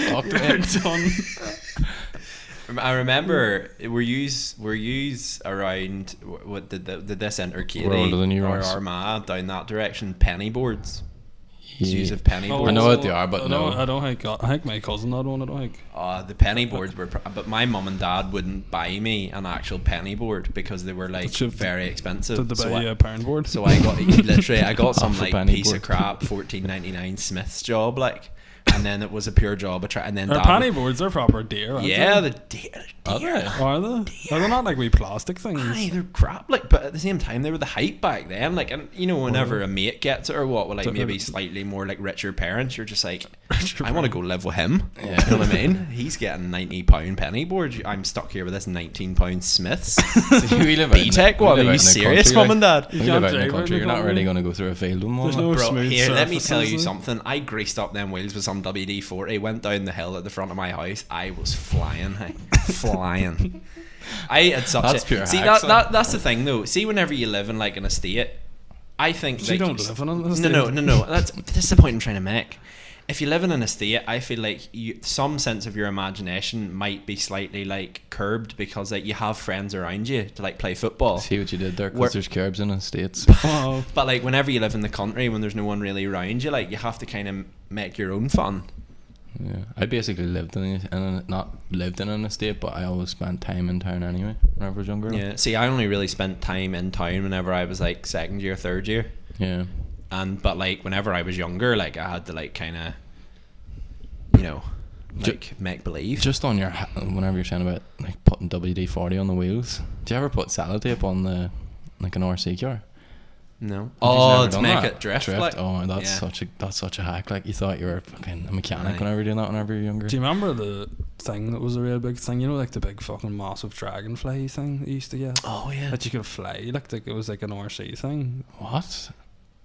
Fuck They're it. done. I remember were yous around what did this enter Katie We're older than you, or Ross. Armagh down that direction? Penny boards. Use of penny Oh, boards. I know what they are, but I no. don't think... I think my cousin had one, I don't think. The penny boards were, but my mum and dad wouldn't buy me an actual penny board because they were like But you've- very expensive. Did they So buy I- you a pound board? So I got literally I got some Half a like penny piece board. of crap $14.99 Smith's job like, and then it was a pure job. And then Our Dad penny would- boards are proper deer, aren't yeah, they? the deer. Are they? Are they? Are they not like wee plastic things? Aye, they're crap. Like, but at the same time, they were the hype back then. Like, and you know, whenever a mate gets it or what, with like maybe slightly more like richer parents, you're just like, I want to go live with him. Yeah. You know what I mean? He's getting £90 penny board. I'm stuck here with this £19 Smiths. See, we live out in the- B-Tech we one. live Are out you in the serious, country, mum like. and dad? You We can't live out in the drive around country. the You're not country. really going to go through a field one. There's like. no Bro, smooth here, let me surfaces, tell you like. something. I greased up them wheels with some WD-40, went down the hill at the front of my house. I was flying, flying. I had such That's a... pure See, hacks, that's the thing, though. See, whenever you live in, like, an estate, I think... You like, don't live in an estate. No. This is the point I'm trying to make. If you live in an estate, I feel like some sense of your imagination might be slightly, like, curbed because, like, you have friends around you to, like, play football. See what you did there, Where- because there's curbs in the States. Oh, But like whenever you live in the country, when there's no one really around you, like you have to kind of make your own fun. Yeah, I basically lived not lived in an estate, but I always spent time in town anyway whenever I was younger. Yeah. See, I only really spent time in town whenever I was like second year, third year, Yeah. but like whenever I was younger, like I had to like kind of, you know, like make believe. Just on your whenever you're saying about like putting WD-40 on the wheels, do you ever put sellotape on the like an RC car? No. Have Oh, you to never make done that? it drift. Like, Oh, that's yeah. such a hack. Like you thought you were fucking a mechanic Aye. whenever you're doing that whenever you're younger. do you remember the thing that was a real big thing? You know, like the big fucking massive dragonfly thing that you used to get? Oh yeah. That you could fly, like it was like an RC thing. What?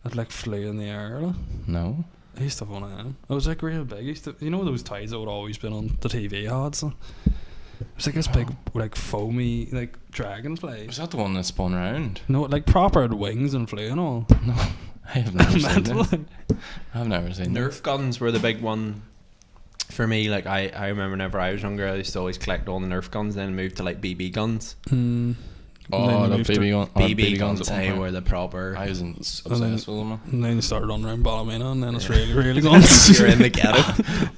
It like flew in the air. Like. No. I used to have one of them. It was like real big. I used to, you know, those toys that would always been on the TV ads. It was like this big, like foamy, like dragonfly. Was that the one that spun around? No, like proper had wings and flew and all. No, I have never seen Mental. that. I've never seen that. Nerf guns were the big one for me. Like I remember whenever I was younger, I used to always collect all the Nerf guns, then moved to like BB guns. Mm. Oh, the BB gun. BB guns, at one hey, point. were the proper. I was obsessed And then- with them. And then you started running around Ballymena, and then it's really, really guns. You're in the ghetto.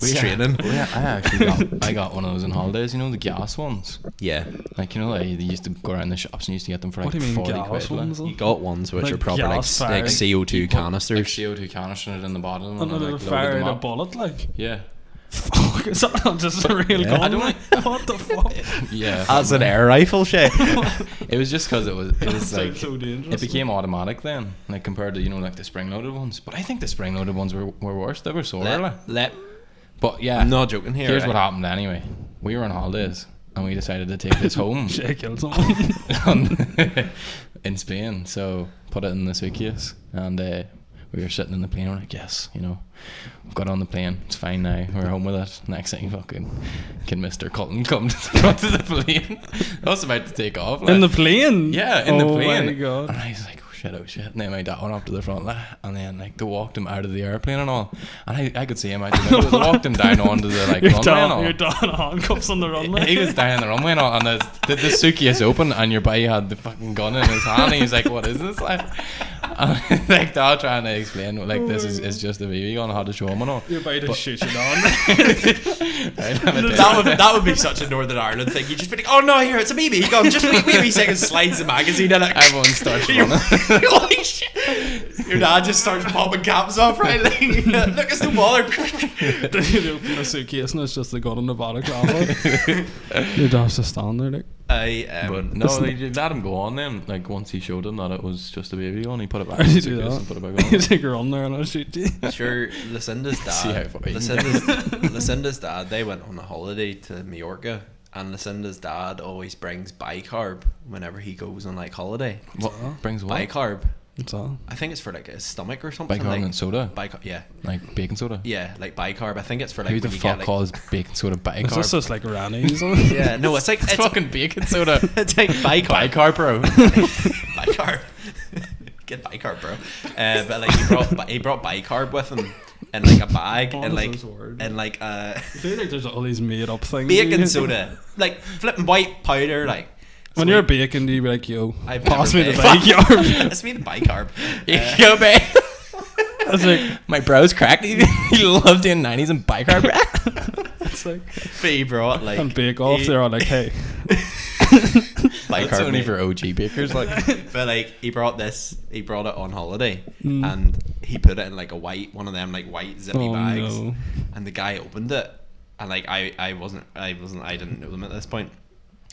We Straining. I actually I got one of those in holidays. You know the gas ones. Yeah. Like you know they used to go around the shops and used to get them for What like do you mean 40 gas quid. ones? You got ones which Like are proper like, gas like fired. CO2 You put, canisters. like CO2 canisters in the bottom And and then like it loaded fired them a up. bullet, like. Yeah. Fuck, is that not just a real Yeah. gun? I don't like? What the fuck? Yeah. As an air rifle shit. It was just because it was Sounds like so dangerous. it became automatic then, like compared to like the spring loaded ones. But I think the spring loaded ones were worse. They were so early. But yeah, I'm not joking here. here's right? what happened anyway. We were on holidays and we decided to take this home Shit, killed someone. in Spain. So put it in the suitcase and we were sitting in the plane. We're like, yes, we've got on the plane. It's fine now. We're home with it. Next thing, fucking can Mr. Cullen come to the front of the plane. I was about to take off. Like, In the plane? yeah, in the Oh plane. my god. And I was like, oh shit. And then my dad went up to the front, and then like they walked him out of the airplane and all. And I could see him out the window. They walked him down onto the like runway and all. You're down handcuffs on the runway. He was down the runway and all, and the suitcase open, and your boy had the fucking gun in his hand. And he's like, "What is this?" Like, and, like dad trying to explain, like this is just a BB gun, how to show him and all. You're about to shoot you down. That would be such a Northern Ireland thing. You just be like, oh no, here it's a BB gun. Just wee second, slides the magazine in it. Everyone starts running. Holy shit! Your dad just starts popping caps off, right? Like, look, it's no bother. They open the suitcase and it's just the gun in the balaclava. Your dad's just standing there like. But no, they let him go on then. Like once he showed him that it was just a baby gun, he put it back How in did the you do suitcase that? and put it back You on. take her on there and I'll shoot you. Sure, Lucinda's See how dad. far you can Lucinda's dad. They went on a holiday to Majorca, and Lucinda's dad always brings bicarb whenever he goes on like holiday. What brings what? Bicarb, That's all. I think it's for like his stomach or something. Bicarb like, and soda. yeah. Like baking soda. Yeah, like bicarb. I think it's for like Who the when you fuck get, like, calls baking soda bicarb? Is this just like Rannies? yeah, no, it's like It's fucking baking soda. it's like bicarb. Bicarb, bro. Bicarb. Get bicarb, bro. But like he brought bicarb with him in like a bag and like I feel like there's all these made up things. baking soda, like flipping white powder, like. When you're baking, do you be like, yo, I've pass never me the baked. bicarb? Pass me the bicarb. Yo, babe. It's like, My bro's cracked. He loves doing 90s and bicarb. it's like, But he brought like and Bake Off, they're all like, hey. That's only for OG bakers. Like, but like he brought it on holiday and he put it in like a white one of them like white zippy bags, no. and the guy opened it and like I didn't know them at this point.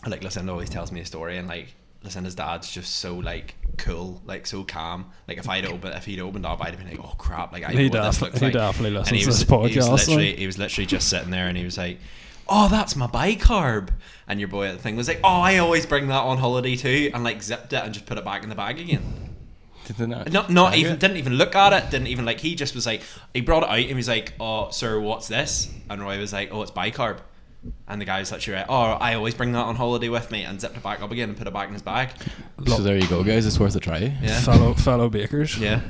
And like Lucinda always tells me a story, and like Lucinda's dad's just so like cool, like so calm. Like if he'd opened up, I'd have been like, oh crap, like I know what this looks like. He definitely And listens to this podcast. he was literally just sitting there and he was like, oh, that's my bicarb. And your boy at the thing was like, oh, I always bring that on holiday too, and like zipped it and just put it back in the bag again. Didn't even look at it, didn't even like, he just was like, he brought it out and he was like, oh sir, what's this? And Roy was like, oh, it's bicarb. And the guy was literally like, oh, I always bring that on holiday with me, and zipped it back up again and put it back in his bag. so there you go, guys. It's worth a try. Yeah. Fellow bakers. Yeah.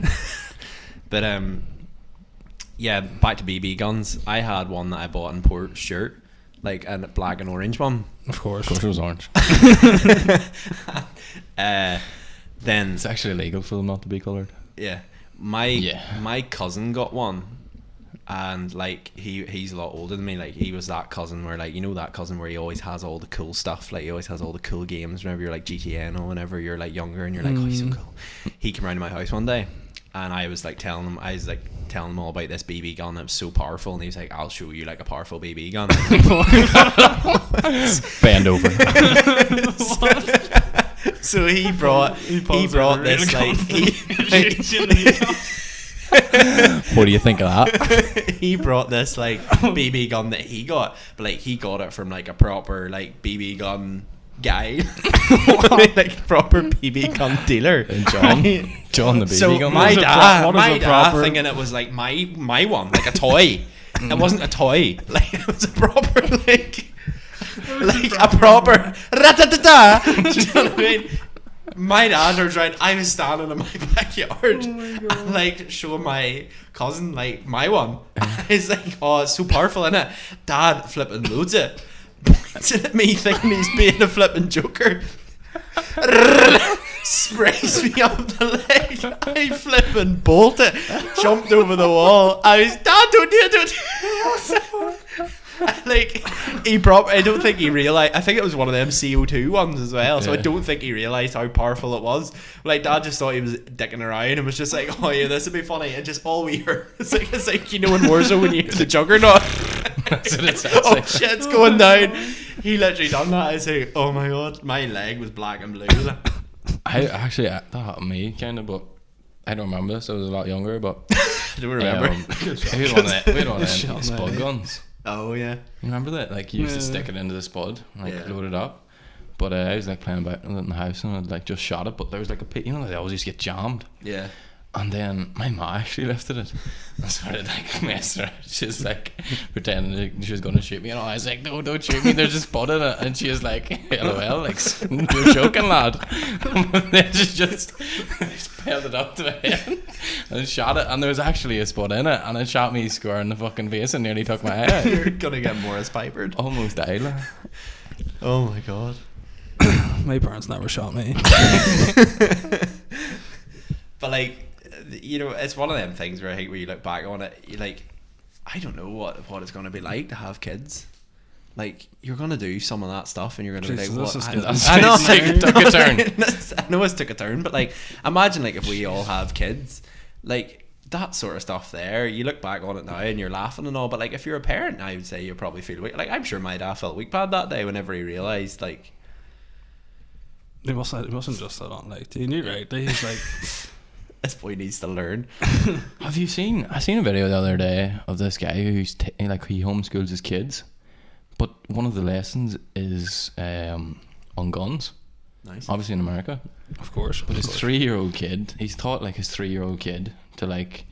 But yeah, back to BB guns. I had one that I bought in Port Stewart, like a black and orange one. Of course It was orange. Then It's actually illegal for them not to be coloured. yeah, my cousin got one, and like he's a lot older than me. Like he was that cousin where, like, you know, that cousin where he always has all the cool stuff, like he always has all the cool games whenever you're like GTN or whenever you're like younger and you're like, oh, he's so cool. He came around to my house one day and I was telling him all about this BB gun that was so powerful, and he was like, I'll show you like a powerful BB gun. Bend over. So he brought this like What do you think of that? he brought this like BB gun that he got, but like he got it from like a proper like BB gun guy, like proper BB gun dealer. And John the BB So gun. my dad proper? thinking it was like my one, like a toy. It wasn't a toy, like it was a proper like a proper rat-a-ta-ta. Do you know what I mean? My dad was right. I was standing in my backyard and like showing my cousin like my one. He's like, oh, it's so powerful, isn't it? Dad flipping loads it. Pointing at me thinking he's being a flipping joker. Sprays me up the leg. I flipping bolted, jumped over the wall. I was, Dad, don't do it. Like I don't think he realized. I think it was one of them CO2 ones as well. So I don't think he realized how powerful it was. Like Dad just thought he was dicking around and was just like, oh yeah, this would be funny. And just all we heard, it's like you know in Warzone when you hear the juggernaut. That's what it sounds Oh like. shit's going down. He literally done that. I say, oh my god, my leg was black and blue. I actually that happened to me kind of, but I don't remember this. I was a lot younger, but I don't remember. we had one of them spud guns. Oh yeah. You remember that? Like you used to stick it into the spud, like load it up. But I was like playing about with it in the house, and I'd like just shot it, but there was like a pit, you know, they always used to get jammed. Yeah. And then my ma actually lifted it and started like messing around. She was like pretending she was going to shoot me, and I was like, no, don't shoot me, there's a spud in it. And she was like, LOL, like, you're joking, lad. And then she just held it up to my head and shot it, and there was actually a spud in it, and it shot me square in the fucking face and nearly took my head. You're gonna get Morris Pipered. Almost died. Like. Oh my god. My parents never shot me. But like, you know, it's one of them things where I think when you look back on it, you like, I don't know what it's going to be like to have kids. Like, you're going to do some of that stuff and you're going to be like, what? I know it took a turn. I know it's took a turn, but like, imagine like if we all have kids, like that sort of stuff there, you look back on it now and you're laughing and all, but like if you're a parent, I would say you probably feel weak. Like, I'm sure my dad felt weak bad that day whenever he realised, like, It wasn't just that on like, you knew right. He's like, this boy needs to learn. Have you seen? I seen a video the other day of this guy who's like he homeschools his kids, but one of the lessons is on guns. Nice. Obviously in America. Of course. But his 3-year-old kid, he's taught like his 3-year-old kid to like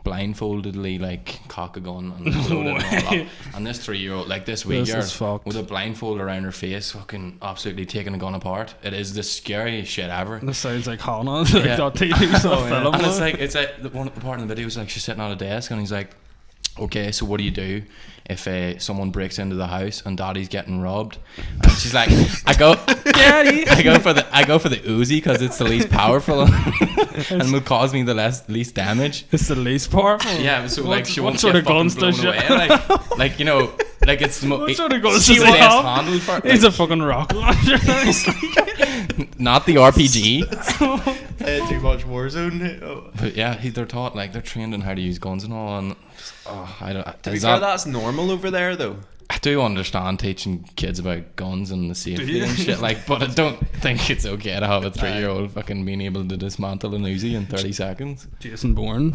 blindfoldedly like cock a gun and load it and all up. And this 3-year-old, like this wee girl with a blindfold around her face, fucking absolutely taking a gun apart. It is the scariest shit ever. This sounds like Hannah. Like that TV stuff film. And it's like the part in the video is like she's sitting at a desk and he's like, okay, so what do you do if someone breaks into the house and daddy's getting robbed? And she's like, Daddy. I go for the Uzi because it's the least powerful and will cause me the least damage. It's the least powerful. Yeah, so like she won't sort get of guns fucking blown away. Like you know, like it's what sort of guns she does was he best have? handled for. Like, He's a fucking rocket launcher. not the RPG. Too much Warzone. Oh. But yeah, they're taught like they're trained in how to use guns and all. And I don't. To be fair, that's normal over there though. I do understand teaching kids about guns and the safety and shit, like, but I don't think it's okay to have a 3-year-old fucking being able to dismantle an Uzi in 30 seconds. Jason Bourne.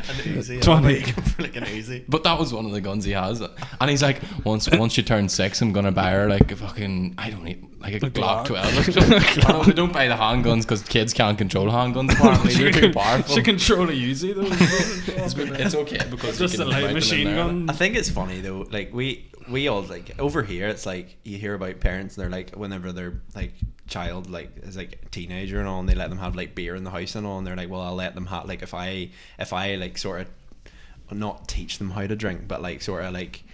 An Uzi. 20. For like an Uzi. But that was one of the guns he has, and he's like, once you turn 6, I'm gonna buy her like a fucking like a Glock 12 or something. I know, we don't buy the handguns because kids can't control handguns. Apparently, they're too powerful. She control a Uzi though. It's okay because just you a can light mount them machine in there. gun. I think it's funny though. Like we all like over here. It's like you hear about parents. And they're like whenever their like child like is like a teenager and all, and they let them have like beer in the house and all, and they're like, well, I'll let them have like if I like sort of not teach them how to drink, but like sort of like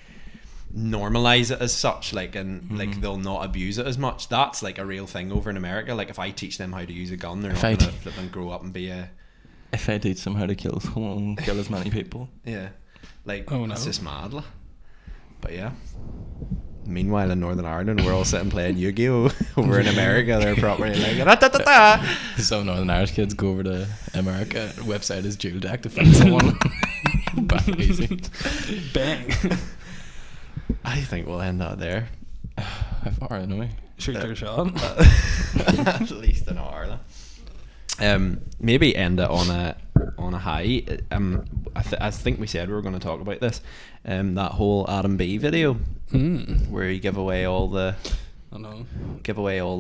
normalize it as such, like, and like they'll not abuse it as much. That's like a real thing over in America. Like if I teach them how to use a gun, they're not gonna flip and grow up and be a. If I teach them how to kill someone, kill as many people. Yeah, like That's just mad. But yeah. Meanwhile, in Northern Ireland, we're all sitting playing Yu-Gi-Oh. Over in America, they're probably like da-da-da-da. Some Northern Irish kids go over to America. The website is Dual Deck to find someone. Bang, easy. Bang. I think we'll end that there. How far anyway? Shoot your shot. At least an hour. Maybe end it on a high. I think we said we were going to talk about this. That whole Adam B video where you give away all the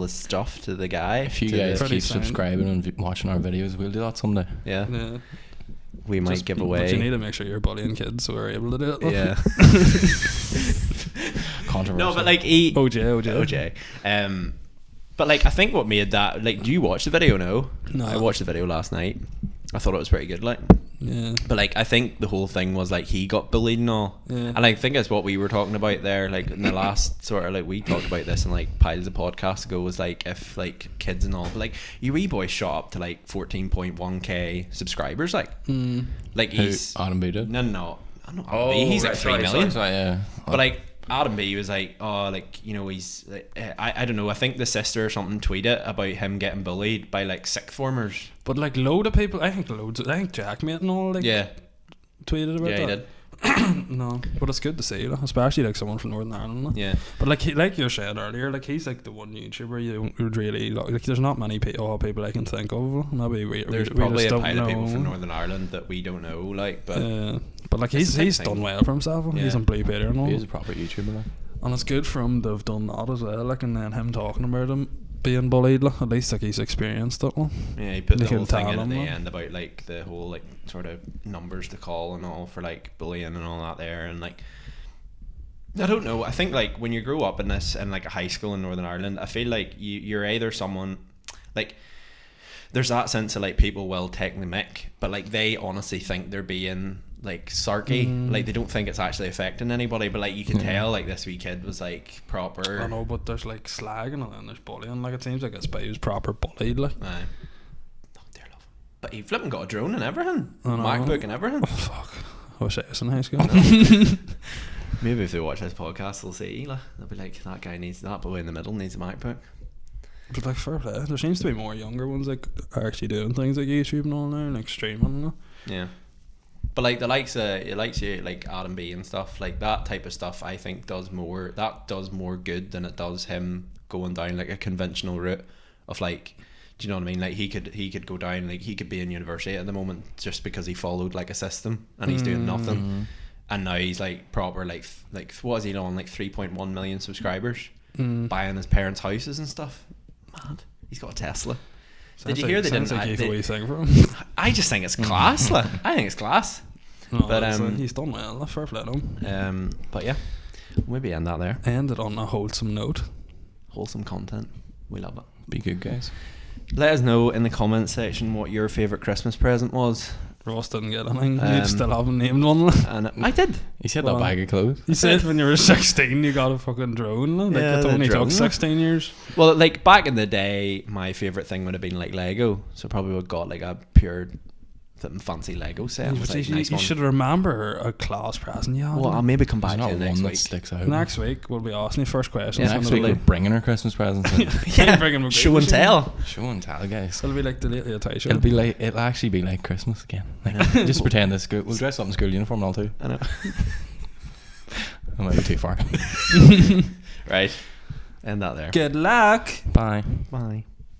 stuff to the guy. If you guys keep subscribing and watching our videos, we'll do that someday. Yeah. We might give away. But you need to make sure you're bullying kids so we're able to do it. Yeah. Controversial. No, but like OJ. But like I think what made that, like, do you watch the video? No. I watched the video last night. I thought it was pretty good, like. Yeah. But like I think the whole thing was like he got bullied and all. Yeah. And I think that's what we were talking about there, like in the last sort of like we talked about this in like piles of podcasts ago, was like if like kids and all, but like your wee boy shot up to like 14.1k subscribers, like like he's Adam B did? No, he's like 3 million. Sorry, yeah. But like Adam B was like, oh, like, you know, he's I don't know, I think the sister or something tweeted about him getting bullied by like sixth formers. But like load of people, I think Jack mate and all, like, tweeted about that. Yeah, he did. No, but it's good to see, especially like someone from Northern Ireland. Yeah. But like like you said earlier, like he's like the one YouTuber you would really like. There's not many people I can think of. Maybe there's probably a pile of people from Northern Ireland that we don't know, like, but like he's done well for himself. Yeah. He's on Blue Peter and all. He's a proper YouTuber, like. And it's good for him to have done that as well, like, and then him talking about him being bullied, like, at least like he's experienced it. Like. Yeah, he put the whole thing in at the end about like the whole like sort of numbers to call and all for like bullying and all that there, and like I don't know, I think like when you grow up in this in like a high school in Northern Ireland, I feel like you're either someone like there's that sense of like people will take the mick, but like they honestly think they're being like sarky, like they don't think it's actually affecting anybody, but like you can tell like this wee kid was like proper. I know, but there's like slagging and then there's bullying, like it seems like this guy was proper bullied, like. Aye. Oh dear love. But he flipping got a drone and everything, MacBook and everything. Oh fuck, I wish I was in high school. Maybe if they watch this podcast they'll see, like, they'll be like, that guy needs that boy in the middle needs a MacBook. But like fair play, there seems to be more younger ones like are actually doing things like YouTube and all now, like streaming and all. Yeah. But like the likes you like Adam B and stuff, like that type of stuff I think does more good than it does him going down like a conventional route of like, do you know what I mean? Like he could go down, like he could be in university at the moment just because he followed like a system and he's doing nothing. And now he's like proper like what is he on, like 3.1 million subscribers? buying his parents' houses and stuff. Mad. He's got a Tesla. Did you hear they didn't? Like a wee thing for him. I just think it's class. Like, I think it's class. No, but he's done well. Fair play to him. But yeah, maybe end that there. Ended on a wholesome note. Wholesome content. We love it. Be good, guys. Let us know in the comment section what your favourite Christmas present was. Ross didn't get anything. You still haven't named one. And I did. He said that bag of clothes. You said when you were 16 you got a fucking drone. Like Yeah, it the only drone. took 16 years. Well, like back in the day, my favourite thing would have been like Lego. So probably would have got like a pure fancy Lego set. It was, like, You nice one. should remember a class present. Yeah. Well, I'll maybe come back There's to not it one next that week. sticks out. Next week we'll be asking you first question. Yeah, Next week we're bringing her Christmas presents. Yeah, bringing McGregor show and tell. Show and tell, guys. It'll be like the Late Late Show. It'll actually be like Christmas again. Like, just pretend this school. We'll dress up in school uniform and all too. I know. That might be too far. Right. End that there. Good luck. Bye. Bye.